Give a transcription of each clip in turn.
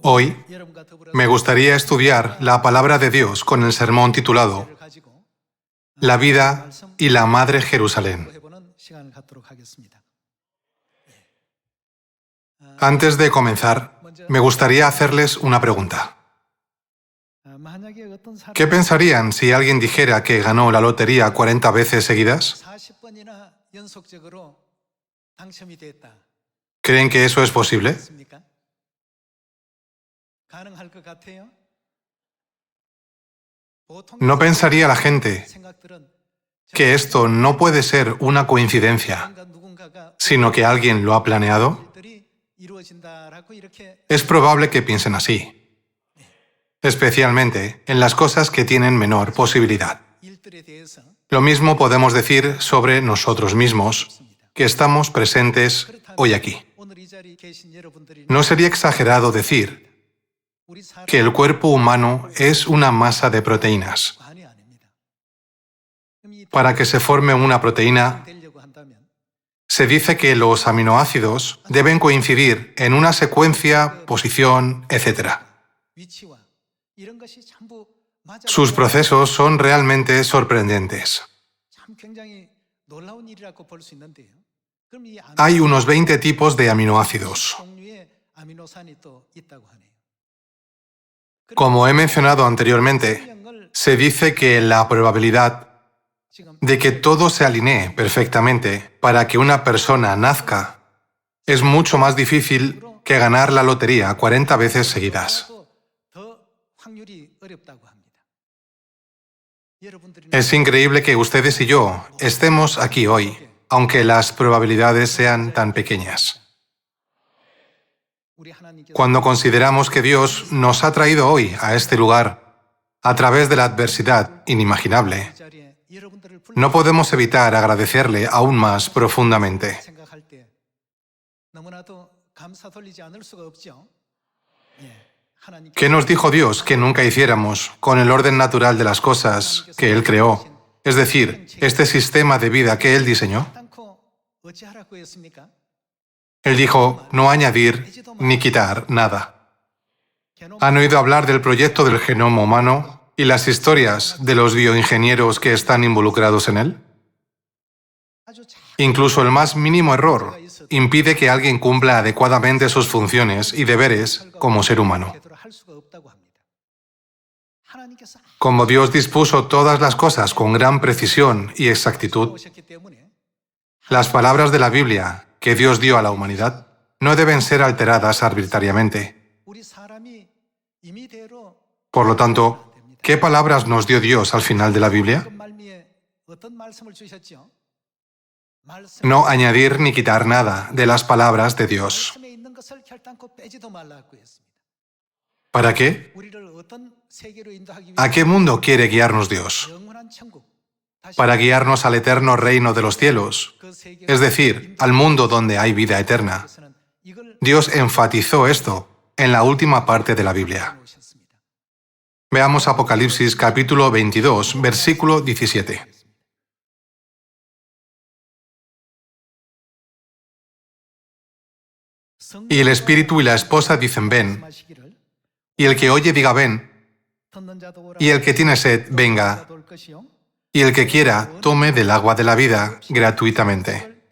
Hoy me gustaría estudiar la palabra de Dios con el sermón titulado La vida y la Madre Jerusalén. Antes de comenzar, me gustaría hacerles una pregunta. ¿Qué pensarían si alguien dijera que ganó la lotería 40 veces seguidas? ¿Creen que eso es posible? ¿No pensaría la gente que esto no puede ser una coincidencia, sino que alguien lo ha planeado? Es probable que piensen así, especialmente en las cosas que tienen menor posibilidad. Lo mismo podemos decir sobre nosotros mismos, que estamos presentes hoy aquí. No sería exagerado decir que el cuerpo humano es una masa de proteínas. Para que se forme una proteína, se dice que los aminoácidos deben coincidir en una secuencia, posición, etc. Sus procesos son realmente sorprendentes. Hay unos 20 tipos de aminoácidos. Como he mencionado anteriormente, se dice que la probabilidad de que todo se alinee perfectamente para que una persona nazca es mucho más difícil que ganar la lotería 40 veces seguidas. Es increíble que ustedes y yo estemos aquí hoy, aunque las probabilidades sean tan pequeñas. Cuando consideramos que Dios nos ha traído hoy a este lugar a través de la adversidad inimaginable, no podemos evitar agradecerle aún más profundamente. ¿Qué nos dijo Dios que nunca hiciéramos con el orden natural de las cosas que Él creó? Es decir, este sistema de vida que Él diseñó. Él dijo, no añadir ni quitar nada. ¿Han oído hablar del proyecto del genoma humano y las historias de los bioingenieros que están involucrados en él? Incluso el más mínimo error impide que alguien cumpla adecuadamente sus funciones y deberes como ser humano. Como Dios dispuso todas las cosas con gran precisión y exactitud, las palabras de la Biblia que Dios dio a la humanidad no deben ser alteradas arbitrariamente. Por lo tanto, ¿qué palabras nos dio Dios al final de la Biblia? No añadir ni quitar nada de las palabras de Dios. ¿Para qué? ¿A qué mundo quiere guiarnos Dios? Para guiarnos al eterno reino de los cielos, es decir, al mundo donde hay vida eterna. Dios enfatizó esto en la última parte de la Biblia. Veamos Apocalipsis capítulo 22, versículo 17. Y el Espíritu y la esposa dicen, ven. Y el que oye diga, ven. Y el que tiene sed, venga. Y el que quiera, tome del agua de la vida gratuitamente.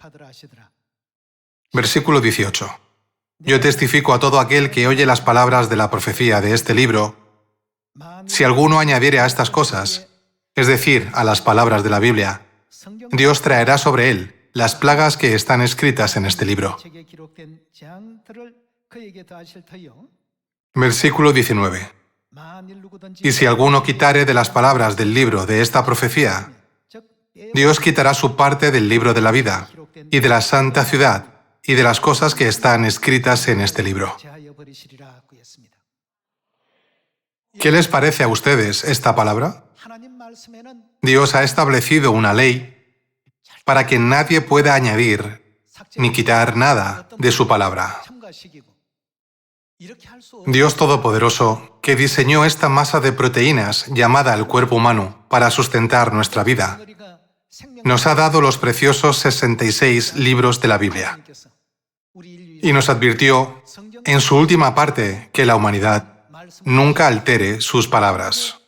Versículo 18. Yo testifico a todo aquel que oye las palabras de la profecía de este libro. Si alguno añadiere a estas cosas, es decir, a las palabras de la Biblia, Dios traerá sobre él las plagas que están escritas en este libro. Versículo 19. Y si alguno quitare de las palabras del libro de esta profecía, Dios quitará su parte del libro de la vida, y de la santa ciudad, y de las cosas que están escritas en este libro. ¿Qué les parece a ustedes esta palabra? Dios ha establecido una ley para que nadie pueda añadir ni quitar nada de su palabra. Dios Todopoderoso, que diseñó esta masa de proteínas llamada el cuerpo humano para sustentar nuestra vida, nos ha dado los preciosos 66 libros de la Biblia. y nos advirtió en su última parte que la humanidad nunca altere sus palabras.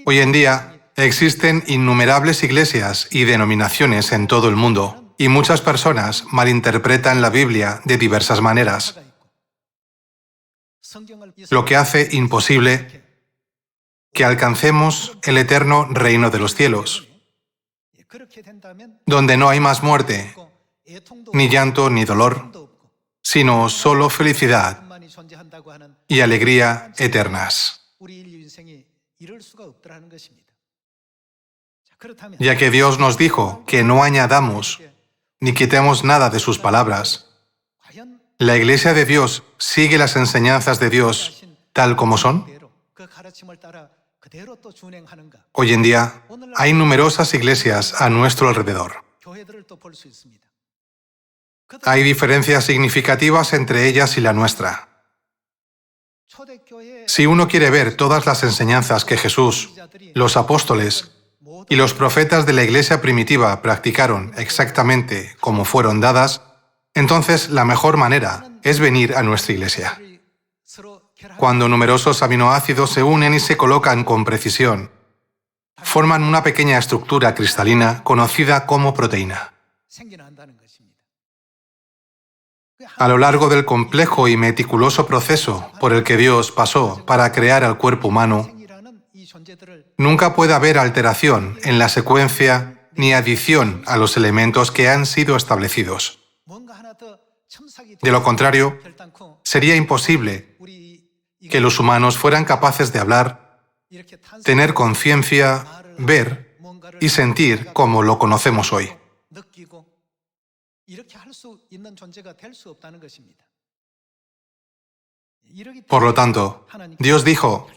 Hoy en día existen innumerables iglesias y denominaciones en todo el mundo, y muchas personas malinterpretan la Biblia de diversas maneras, lo que hace imposible que alcancemos el eterno reino de los cielos, donde no hay más muerte, ni llanto ni dolor, sino solo felicidad y alegría eternas. Ya que Dios nos dijo que no añadamos ni quitemos nada de sus palabras, ¿la Iglesia de Dios sigue las enseñanzas de Dios tal como son? Hoy en día hay numerosas iglesias a nuestro alrededor. Hay diferencias significativas entre ellas y la nuestra. Si uno quiere ver todas las enseñanzas que Jesús, los apóstoles y los profetas de la iglesia primitiva practicaron exactamente como fueron dadas, entonces la mejor manera es venir a nuestra iglesia. Cuando numerosos aminoácidos se unen y se colocan con precisión, forman una pequeña estructura cristalina conocida como proteína. A lo largo del complejo y meticuloso proceso por el que Dios pasó para crear al cuerpo humano, nunca puede haber alteración en la secuencia ni adición a los elementos que han sido establecidos. De lo contrario, sería imposible que los humanos fueran capaces de hablar, tener conciencia, ver y sentir como lo conocemos hoy. Por lo tanto, Dios dijo,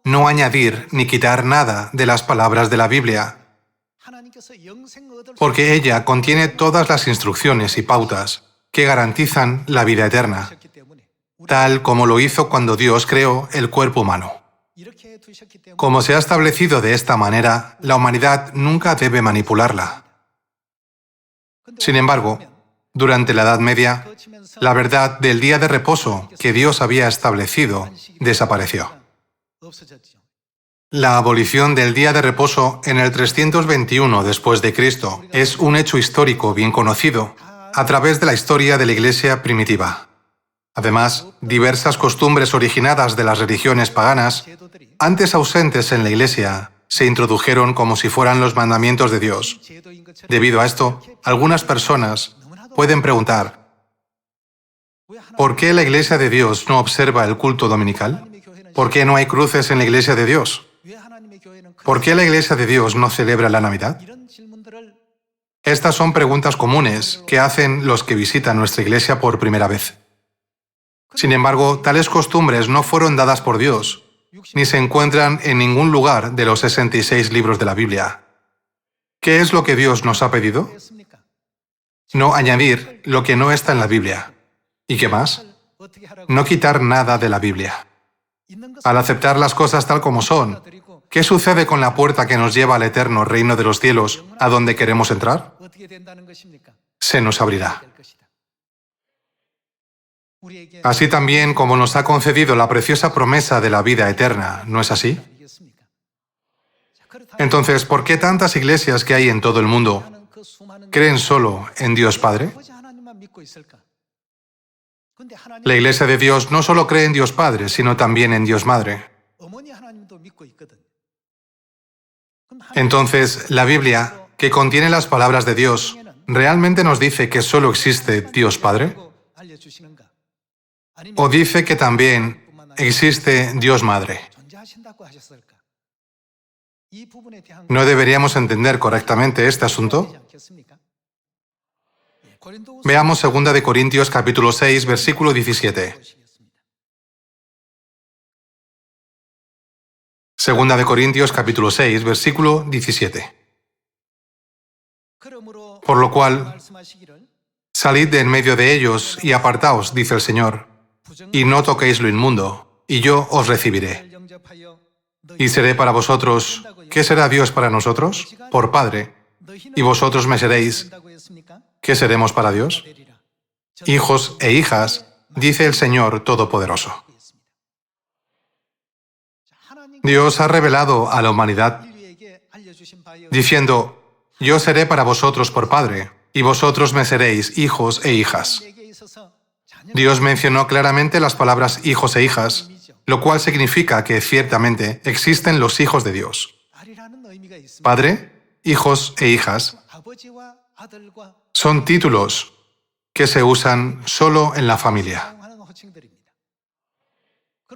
no añadir ni quitar nada de las palabras de la Biblia, porque ella contiene todas las instrucciones y pautas que garantizan la vida eterna, tal como lo hizo cuando Dios creó el cuerpo humano. Como se ha establecido de esta manera, la humanidad nunca debe manipularla. Sin embargo, durante la Edad Media, la verdad del día de reposo que Dios había establecido desapareció. La abolición del día de reposo en el 321 después de Cristo es un hecho histórico bien conocido a través de la historia de la Iglesia primitiva. Además, diversas costumbres originadas de las religiones paganas, antes ausentes en la Iglesia, se introdujeron como si fueran los mandamientos de Dios. Debido a esto, algunas personas pueden preguntar, ¿por qué la Iglesia de Dios no observa el culto dominical? ¿Por qué no hay cruces en la Iglesia de Dios? ¿Por qué la Iglesia de Dios no celebra la Navidad? Estas son preguntas comunes que hacen los que visitan nuestra Iglesia por primera vez. Sin embargo, tales costumbres no fueron dadas por Dios, ni se encuentran en ningún lugar de los 66 libros de la Biblia. ¿Qué es lo que Dios nos ha pedido? No añadir lo que no está en la Biblia. ¿Y qué más? No quitar nada de la Biblia. Al aceptar las cosas tal como son, ¿qué sucede con la puerta que nos lleva al eterno reino de los cielos, a donde queremos entrar? Se nos abrirá. Así también como nos ha concedido la preciosa promesa de la vida eterna, ¿no es así? Entonces, ¿por qué tantas iglesias que hay en todo el mundo creen solo en Dios Padre? La Iglesia de Dios no solo cree en Dios Padre, sino también en Dios Madre. Entonces, la Biblia, que contiene las palabras de Dios, ¿realmente nos dice que solo existe Dios Padre? ¿O dice que también existe Dios Madre? ¿No deberíamos entender correctamente este asunto? Veamos 2 Corintios capítulo 6, versículo 17. 2 Corintios capítulo 6, versículo 17. Por lo cual, salid de en medio de ellos y apartaos, dice el Señor, y no toquéis lo inmundo, y yo os recibiré. Y seré para vosotros, ¿qué será Dios para nosotros? Por Padre. Y vosotros me seréis, ¿Qué seremos para Dios? Hijos e hijas, dice el Señor Todopoderoso. Dios ha revelado a la humanidad diciendo: yo seré para vosotros por padre, y vosotros me seréis hijos e hijas. Dios mencionó claramente las palabras hijos e hijas, lo cual significa que ciertamente existen los hijos de Dios. Padre, hijos e hijas son títulos que se usan solo en la familia.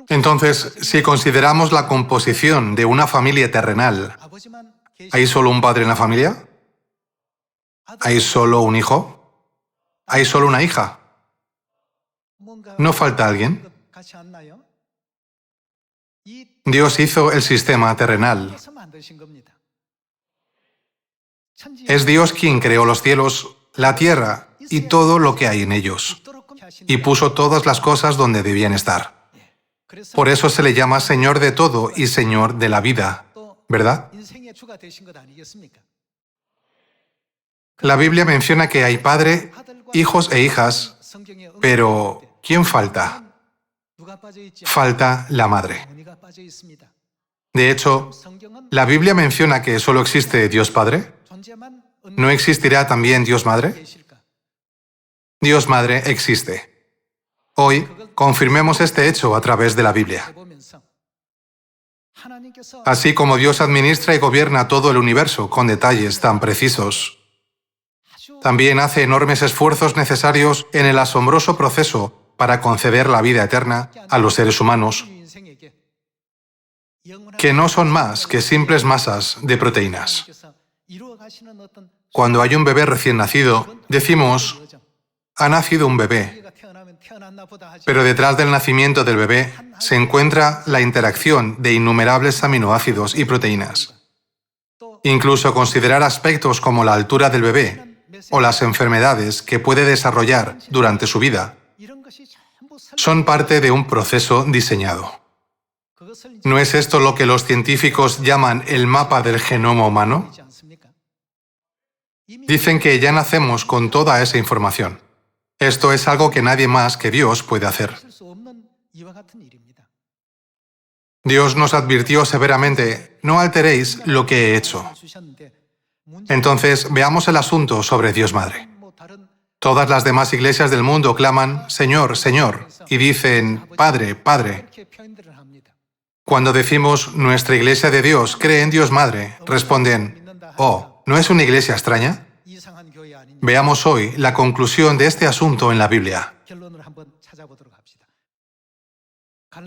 Entonces, si consideramos la composición de una familia terrenal, ¿hay solo un padre en la familia? ¿Hay solo un hijo? ¿Hay solo una hija? ¿No falta alguien? Dios hizo el sistema terrenal. Es Dios quien creó los cielos, la tierra y todo lo que hay en ellos, y puso todas las cosas donde debían estar. Por eso se le llama Señor de todo y Señor de la vida, ¿verdad? La Biblia menciona que hay padre, hijos e hijas, pero ¿quién falta? Falta la madre. De hecho, ¿la Biblia menciona que solo existe Dios Padre? ¿No existirá también Dios Madre? Dios Madre existe. Hoy, confirmemos este hecho a través de la Biblia. Así como Dios administra y gobierna todo el universo con detalles tan precisos, también hace enormes esfuerzos necesarios en el asombroso proceso para conceder la vida eterna a los seres humanos, que no son más que simples masas de proteínas. Cuando hay un bebé recién nacido, decimos: ha nacido un bebé. Pero detrás del nacimiento del bebé se encuentra la interacción de innumerables aminoácidos y proteínas. Incluso considerar aspectos como la altura del bebé o las enfermedades que puede desarrollar durante su vida son parte de un proceso diseñado. ¿No es esto lo que los científicos llaman el mapa del genoma humano? Dicen que ya nacemos con toda esa información. Esto es algo que nadie más que Dios puede hacer. Dios nos advirtió severamente: no alteréis lo que he hecho. Entonces, veamos el asunto sobre Dios Madre. Todas las demás iglesias del mundo claman: Señor, Señor, y dicen: Padre, Padre. Cuando decimos: nuestra iglesia de Dios cree en Dios Madre, responden: oh, ¿no es una iglesia extraña? Veamos hoy la conclusión de este asunto en la Biblia.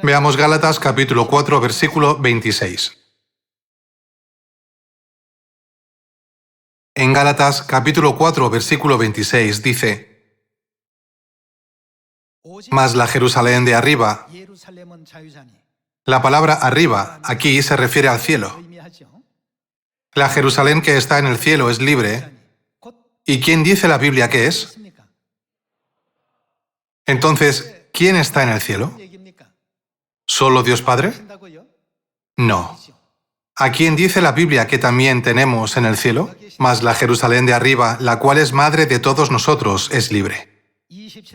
Veamos Gálatas capítulo 4, versículo 26. En Gálatas capítulo 4, versículo 26 dice: mas la Jerusalén de arriba. La palabra arriba aquí se refiere al cielo. La Jerusalén que está en el cielo es libre. ¿Y quién dice la Biblia que es? Entonces, ¿quién está en el cielo? ¿Solo Dios Padre? No. ¿A quién dice la Biblia que también tenemos en el cielo? Mas la Jerusalén de arriba, la cual es madre de todos nosotros, es libre.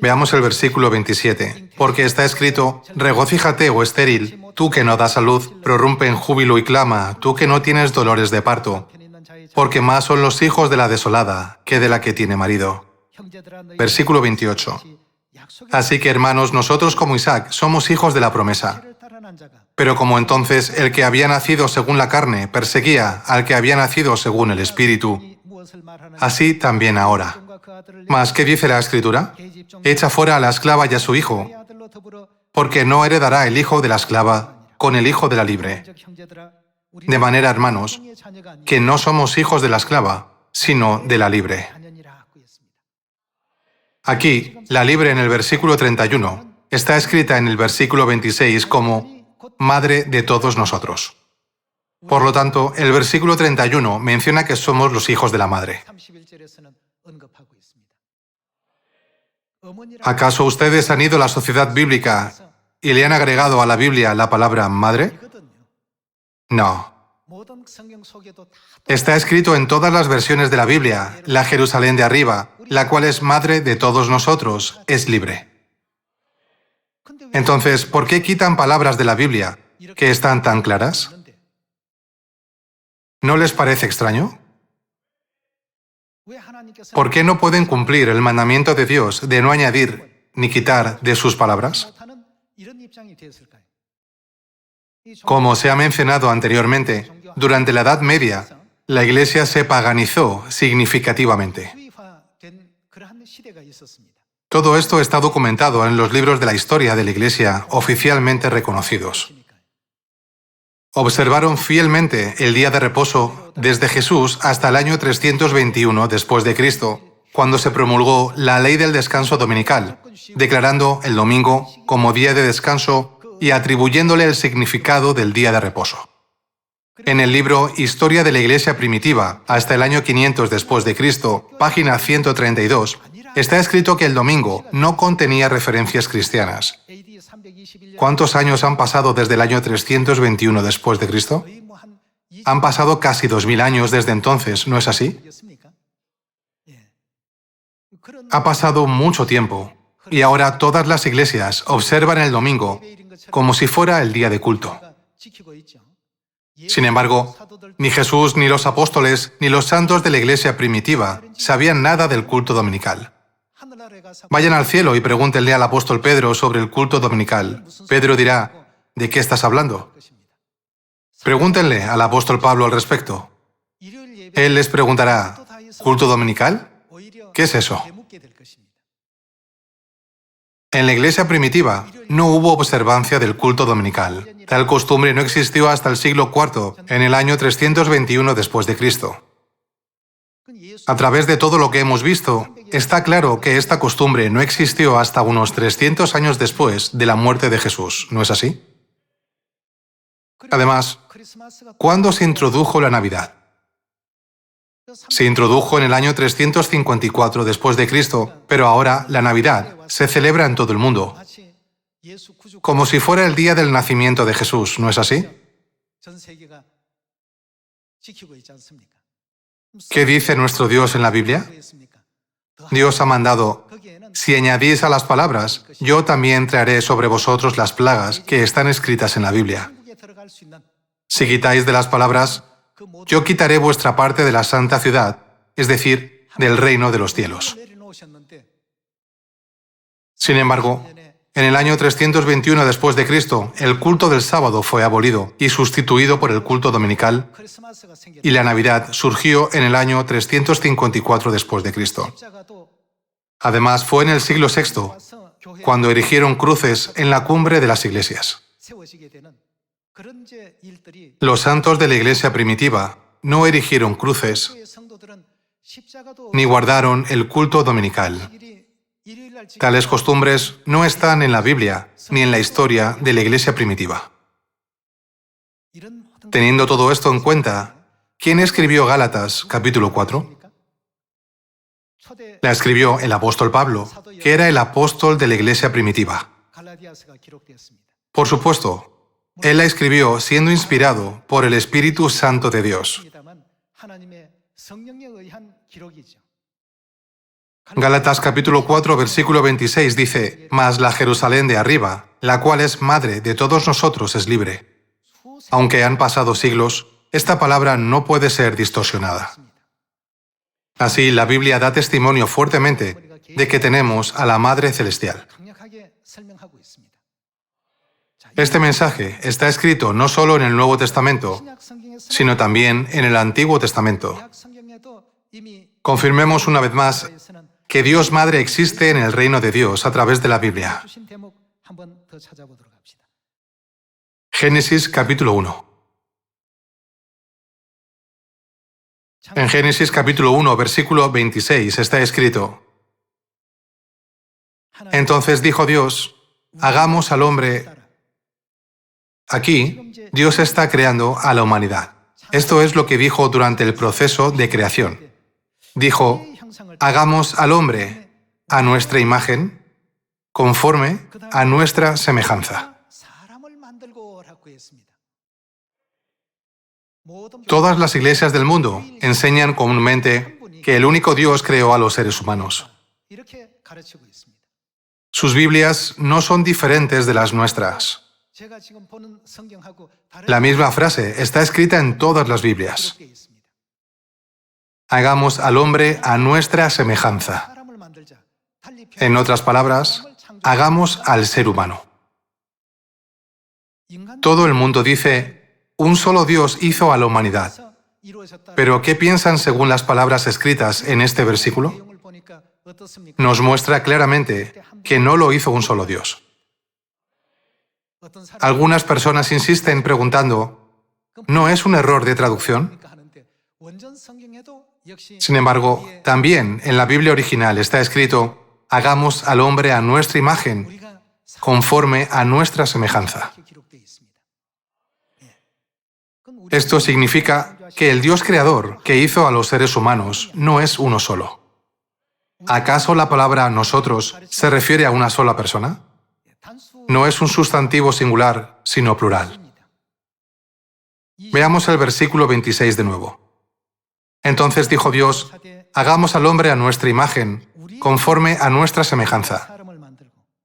Veamos el versículo 27. Porque está escrito: regocíjate, oh estéril, tú que no das a luz, prorrumpe en júbilo y clama, tú que no tienes dolores de parto. Porque más son los hijos de la desolada que de la que tiene marido. Versículo 28. Así que, hermanos, nosotros como Isaac somos hijos de la promesa. Pero como entonces el que había nacido según la carne perseguía al que había nacido según el Espíritu, así también ahora. ¿Mas qué dice la Escritura? Echa fuera a la esclava y a su hijo, porque no heredará el hijo de la esclava con el hijo de la libre. De manera, hermanos, que no somos hijos de la esclava, sino de la libre. Aquí, la libre en el versículo 31 está escrita en el versículo 26 como madre de todos nosotros. Por lo tanto, el versículo 31 menciona que somos los hijos de la madre. ¿Acaso ustedes han ido a la sociedad bíblica y le han agregado a la Biblia la palabra madre? No. Está escrito en todas las versiones de la Biblia, la Jerusalén de arriba, la cual es madre de todos nosotros, es libre. Entonces, ¿por qué quitan palabras de la Biblia que están tan claras? ¿No les parece extraño? ¿Por qué no pueden cumplir el mandamiento de Dios de no añadir ni quitar de sus palabras? Como se ha mencionado anteriormente, durante la Edad Media, la Iglesia se paganizó significativamente. Todo esto está documentado en los libros de la historia de la Iglesia oficialmente reconocidos. Observaron fielmente el día de reposo desde Jesús hasta el año 321 después de Cristo, cuando se promulgó la ley del descanso dominical, declarando el domingo como día de descanso y atribuyéndole el significado del día de reposo. En el libro Historia de la Iglesia Primitiva, hasta el año 500 después de Cristo, página 132, está escrito que el domingo no contenía referencias cristianas. ¿Cuántos años han pasado desde el año 321 después de Cristo? Han pasado casi 2000 años desde entonces, ¿no es así? Ha pasado mucho tiempo, y ahora todas las iglesias observan el domingo como si fuera el día de culto. Sin embargo, ni Jesús, ni los apóstoles, ni los santos de la iglesia primitiva sabían nada del culto dominical. Vayan al cielo y pregúntenle al apóstol Pedro sobre el culto dominical. Pedro dirá, ¿de qué estás hablando? Pregúntenle al apóstol Pablo al respecto. Él les preguntará, ¿culto dominical? ¿Qué es eso? En la iglesia primitiva no hubo observancia del culto dominical. Tal costumbre no existió hasta el siglo IV, en el año 321 después de Cristo. A través de todo lo que hemos visto, está claro que esta costumbre no existió hasta unos 300 años después de la muerte de Jesús, ¿no es así? Además, ¿cuándo se introdujo la Navidad? Se introdujo en el año 354 después de Cristo, pero ahora la Navidad se celebra en todo el mundo, como si fuera el día del nacimiento de Jesús, ¿no es así? ¿Qué dice nuestro Dios en la Biblia? Dios ha mandado, si añadís a las palabras, yo también traeré sobre vosotros las plagas que están escritas en la Biblia. Si quitáis de las palabras, yo quitaré vuestra parte de la santa ciudad, es decir, del reino de los cielos. Sin embargo, en el año 321 después de Cristo, el culto del sábado fue abolido y sustituido por el culto dominical, y la Navidad surgió en el año 354 después de Cristo. Además, fue en el siglo VI cuando erigieron cruces en la cumbre de las iglesias. Los santos de la iglesia primitiva no erigieron cruces ni guardaron el culto dominical. Tales costumbres no están en la Biblia ni en la historia de la iglesia primitiva. Teniendo todo esto en cuenta, ¿quién escribió Gálatas, capítulo 4? La escribió el apóstol Pablo, que era el apóstol de la iglesia primitiva. Por supuesto, él la escribió siendo inspirado por el Espíritu Santo de Dios. Gálatas capítulo 4, versículo 26 dice, «Mas la Jerusalén de arriba, la cual es madre de todos nosotros, es libre». Aunque han pasado siglos, esta palabra no puede ser distorsionada. Así, la Biblia da testimonio fuertemente de que tenemos a la Madre Celestial. Este mensaje está escrito no solo en el Nuevo Testamento, sino también en el Antiguo Testamento. Confirmemos una vez más que Dios Madre existe en el reino de Dios a través de la Biblia. Génesis capítulo 1. En Génesis capítulo 1, versículo 26 está escrito, «Entonces dijo Dios, hagamos al hombre». Aquí, Dios está creando a la humanidad. Esto es lo que dijo durante el proceso de creación. Dijo, hagamos al hombre a nuestra imagen, conforme a nuestra semejanza. Todas las iglesias del mundo enseñan comúnmente que el único Dios creó a los seres humanos. Sus Biblias no son diferentes de las nuestras. La misma frase está escrita en todas las Biblias. Hagamos al hombre a nuestra semejanza. En otras palabras, hagamos al ser humano. Todo el mundo dice, un solo Dios hizo a la humanidad. Pero ¿qué piensan según las palabras escritas en este versículo? Nos muestra claramente que no lo hizo un solo Dios. Algunas personas insisten preguntando, ¿no es un error de traducción? Sin embargo, también en la Biblia original está escrito, hagamos al hombre a nuestra imagen, conforme a nuestra semejanza. Esto significa que el Dios creador que hizo a los seres humanos no es uno solo. ¿Acaso la palabra nosotros se refiere a una sola persona? No es un sustantivo singular, sino plural. Veamos el versículo 26 de nuevo. Entonces dijo Dios, hagamos al hombre a nuestra imagen, conforme a nuestra semejanza,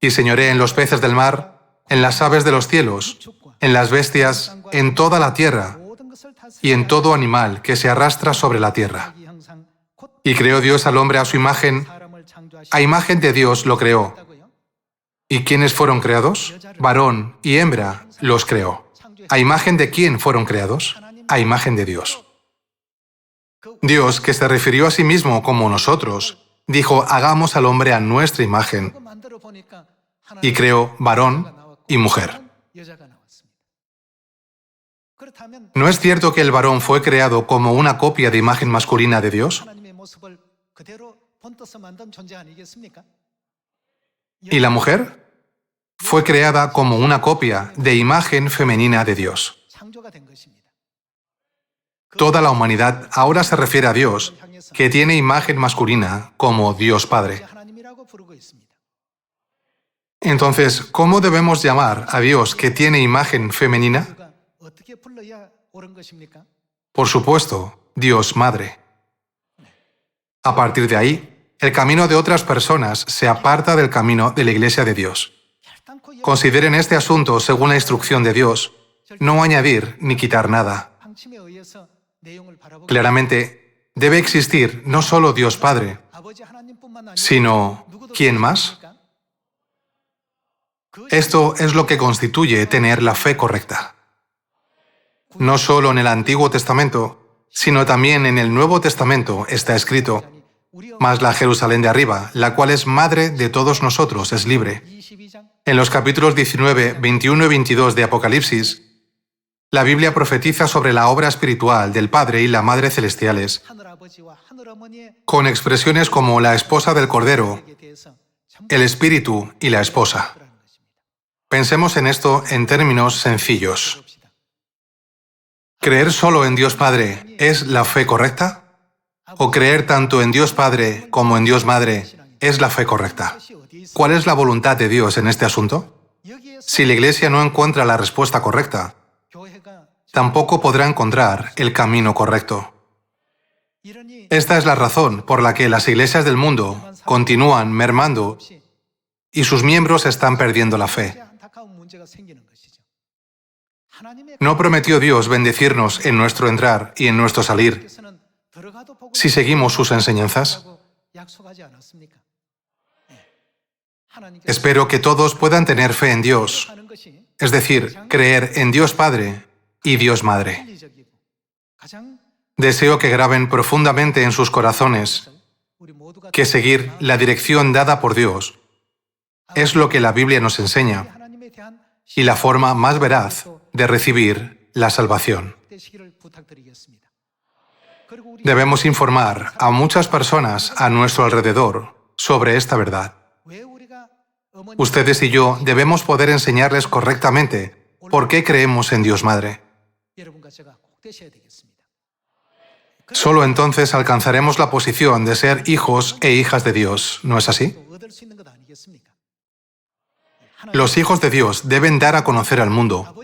y señoree en los peces del mar, en las aves de los cielos, en las bestias, en toda la tierra, y en todo animal que se arrastra sobre la tierra. Y creó Dios al hombre a su imagen, a imagen de Dios lo creó. ¿Y quiénes fueron creados? Varón y hembra los creó. ¿A imagen de quién fueron creados? A imagen de Dios. Dios, que se refirió a sí mismo como nosotros, dijo, hagamos al hombre a nuestra imagen, y creó varón y mujer. ¿No es cierto que el varón fue creado como una copia de imagen masculina de Dios? ¿Y la mujer? Fue creada como una copia de imagen femenina de Dios. Toda la humanidad ahora se refiere a Dios, que tiene imagen masculina, como Dios Padre. Entonces, ¿cómo debemos llamar a Dios que tiene imagen femenina? Por supuesto, Dios Madre. A partir de ahí, el camino de otras personas se aparta del camino de la Iglesia de Dios. Consideren este asunto según la instrucción de Dios, no añadir ni quitar nada. Claramente, debe existir no solo Dios Padre, sino ¿quién más? Esto es lo que constituye tener la fe correcta. No solo en el Antiguo Testamento, sino también en el Nuevo Testamento está escrito, mas la Jerusalén de arriba, la cual es madre de todos nosotros, es libre. En los capítulos 19, 21 y 22 de Apocalipsis, la Biblia profetiza sobre la obra espiritual del Padre y la Madre celestiales, con expresiones como la esposa del Cordero, el Espíritu y la esposa. Pensemos en esto en términos sencillos. ¿Creer solo en Dios Padre es la fe correcta? ¿O creer tanto en Dios Padre como en Dios Madre es la fe correcta? ¿Cuál es la voluntad de Dios en este asunto? Si la Iglesia no encuentra la respuesta correcta, tampoco podrá encontrar el camino correcto. Esta es la razón por la que las iglesias del mundo continúan mermando y sus miembros están perdiendo la fe. ¿No prometió Dios bendecirnos en nuestro entrar y en nuestro salir si seguimos sus enseñanzas? Espero que todos puedan tener fe en Dios, es decir, creer en Dios Padre y Dios Madre. Deseo que graben profundamente en sus corazones que seguir la dirección dada por Dios es lo que la Biblia nos enseña y la forma más veraz de recibir la salvación. Debemos informar a muchas personas a nuestro alrededor sobre esta verdad. Ustedes y yo debemos poder enseñarles correctamente por qué creemos en Dios Madre. Solo entonces alcanzaremos la posición de ser hijos e hijas de Dios, ¿no es así? Los hijos de Dios deben dar a conocer al mundo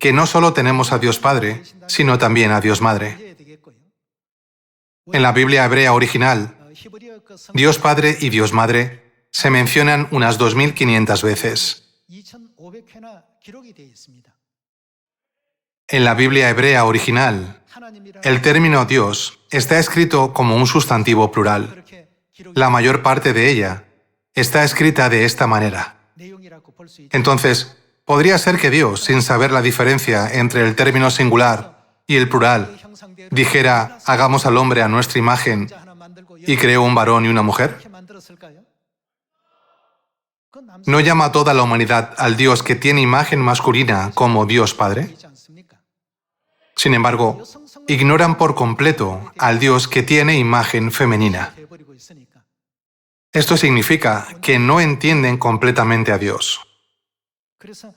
que no solo tenemos a Dios Padre, sino también a Dios Madre. En la Biblia hebrea original, Dios Padre y Dios Madre se mencionan unas 2500 veces. En la Biblia hebrea original, el término Dios está escrito como un sustantivo plural. La mayor parte de ella está escrita de esta manera. Entonces, podría ser que Dios, sin saber la diferencia entre el término singular y el plural, dijera, hagamos al hombre a nuestra imagen y creó un varón y una mujer. ¿No llama a toda la humanidad al Dios que tiene imagen masculina como Dios Padre? Sin embargo, ignoran por completo al Dios que tiene imagen femenina. Esto significa que no entienden completamente a Dios.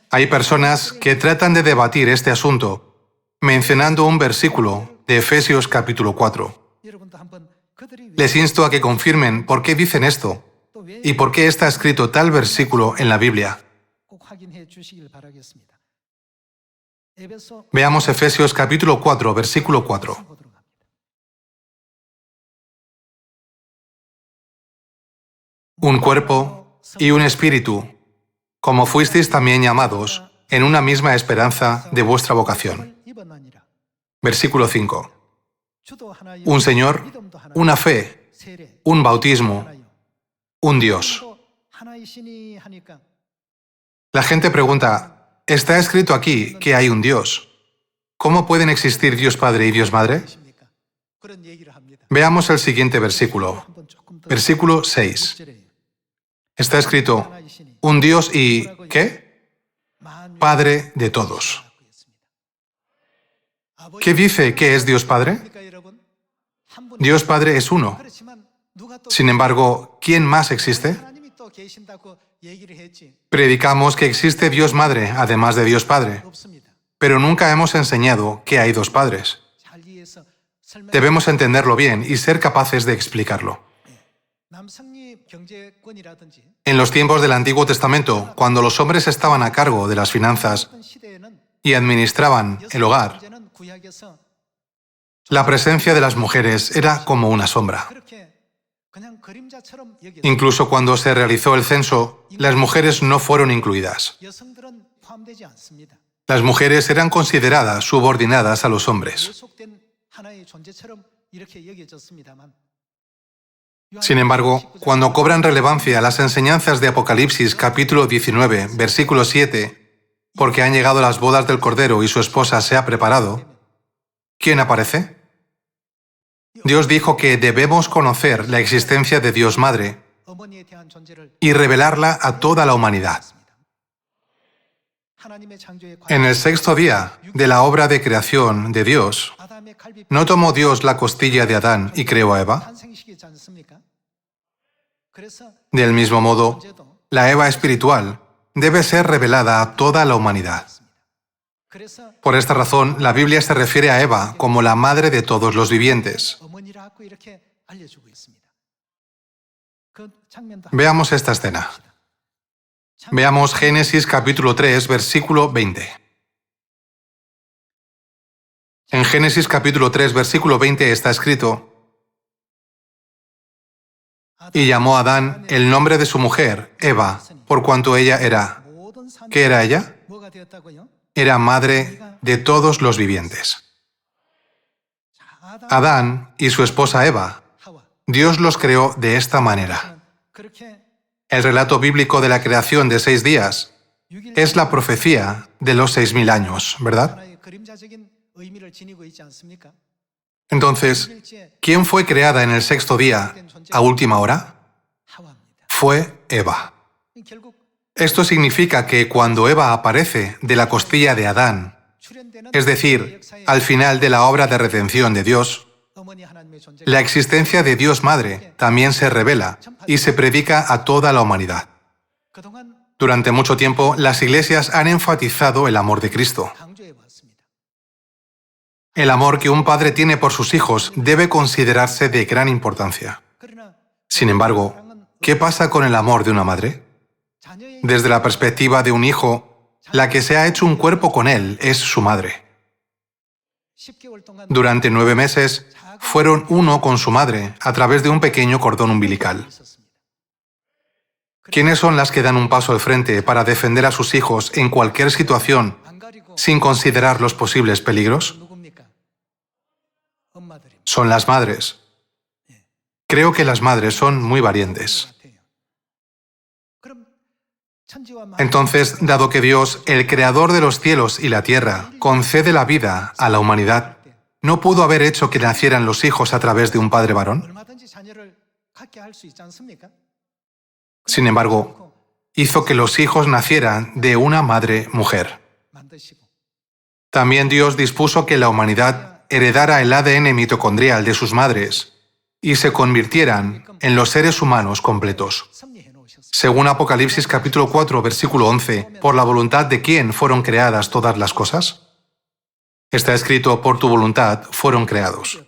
Hay personas que tratan de debatir este asunto mencionando un versículo de Efesios capítulo 4. Les insto a que confirmen por qué dicen esto y por qué está escrito tal versículo en la Biblia. Veamos Efesios capítulo 4, versículo 4. Un cuerpo y un espíritu, como fuisteis también llamados, en una misma esperanza de vuestra vocación. Versículo 5. Un Señor, una fe, un bautismo, un Dios. La gente pregunta, ¿está escrito aquí que hay un Dios? ¿Cómo pueden existir Dios Padre y Dios Madre? Veamos el siguiente versículo. Versículo 6. Está escrito, un Dios y, ¿qué? Padre de todos. ¿Qué dice que es Dios Padre? Dios Padre es uno. Sin embargo, ¿quién más existe? Predicamos que existe Dios Madre, además de Dios Padre, pero nunca hemos enseñado que hay dos padres. Debemos entenderlo bien y ser capaces de explicarlo. En los tiempos del Antiguo Testamento, cuando los hombres estaban a cargo de las finanzas y administraban el hogar, la presencia de las mujeres era como una sombra. Incluso cuando se realizó el censo, las mujeres no fueron incluidas. Las mujeres eran consideradas subordinadas a los hombres. Sin embargo, cuando cobran relevancia las enseñanzas de Apocalipsis capítulo 19, versículo 7, porque han llegado las bodas del Cordero y su esposa se ha preparado, ¿quién aparece? Dios dijo que debemos conocer la existencia de Dios Madre y revelarla a toda la humanidad. En el sexto día de la obra de creación de Dios, ¿no tomó Dios la costilla de Adán y creó a Eva? Del mismo modo, la Eva espiritual debe ser revelada a toda la humanidad. Por esta razón, la Biblia se refiere a Eva como la madre de todos los vivientes. Veamos esta escena. Veamos Génesis capítulo 3, versículo 20. En Génesis capítulo 3, versículo 20 está escrito, y llamó a Adán el nombre de su mujer, Eva, por cuanto ella era... ¿Qué era ella? Era madre de todos los vivientes. Adán y su esposa Eva, Dios los creó de esta manera. El relato bíblico de la creación de 6 días es la profecía de los 6000 años, ¿verdad? Entonces, ¿quién fue creada en el sexto día a última hora? Fue Eva. Esto significa que cuando Eva aparece de la costilla de Adán, es decir, al final de la obra de redención de Dios, la existencia de Dios Madre también se revela y se predica a toda la humanidad. Durante mucho tiempo, las iglesias han enfatizado el amor de Cristo. El amor que un padre tiene por sus hijos debe considerarse de gran importancia. Sin embargo, ¿qué pasa con el amor de una madre? Desde la perspectiva de un hijo, la que se ha hecho un cuerpo con él es su madre. Durante 9 meses, fueron uno con su madre a través de un pequeño cordón umbilical. ¿Quiénes son las que dan un paso al frente para defender a sus hijos en cualquier situación sin considerar los posibles peligros? Son las madres. Creo que las madres son muy valientes. Entonces, dado que Dios, el creador de los cielos y la tierra, concede la vida a la humanidad, ¿no pudo haber hecho que nacieran los hijos a través de un padre varón? Sin embargo, hizo que los hijos nacieran de una madre mujer. También Dios dispuso que la humanidad heredara el ADN mitocondrial de sus madres y se convirtieran en los seres humanos completos. Según Apocalipsis capítulo 4, versículo 11, ¿por la voluntad de quién fueron creadas todas las cosas? Está escrito, por tu voluntad fueron creados.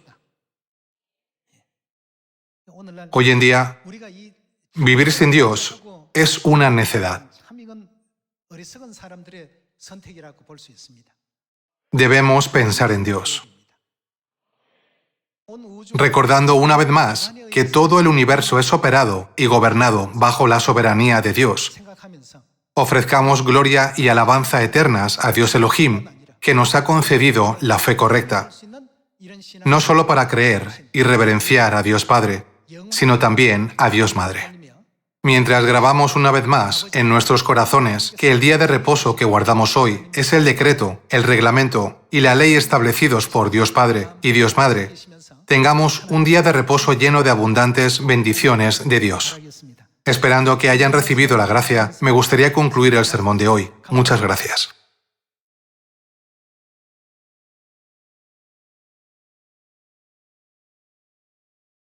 Hoy en día, vivir sin Dios es una necedad. Debemos pensar en Dios, recordando una vez más que todo el universo es operado y gobernado bajo la soberanía de Dios. Ofrezcamos gloria y alabanza eternas a Dios Elohim, que nos ha concedido la fe correcta, no solo para creer y reverenciar a Dios Padre, sino también a Dios Madre. Mientras grabamos una vez más en nuestros corazones que el día de reposo que guardamos hoy es el decreto, el reglamento y la ley establecidos por Dios Padre y Dios Madre, tengamos un día de reposo lleno de abundantes bendiciones de Dios. Esperando que hayan recibido la gracia, me gustaría concluir el sermón de hoy. Muchas gracias.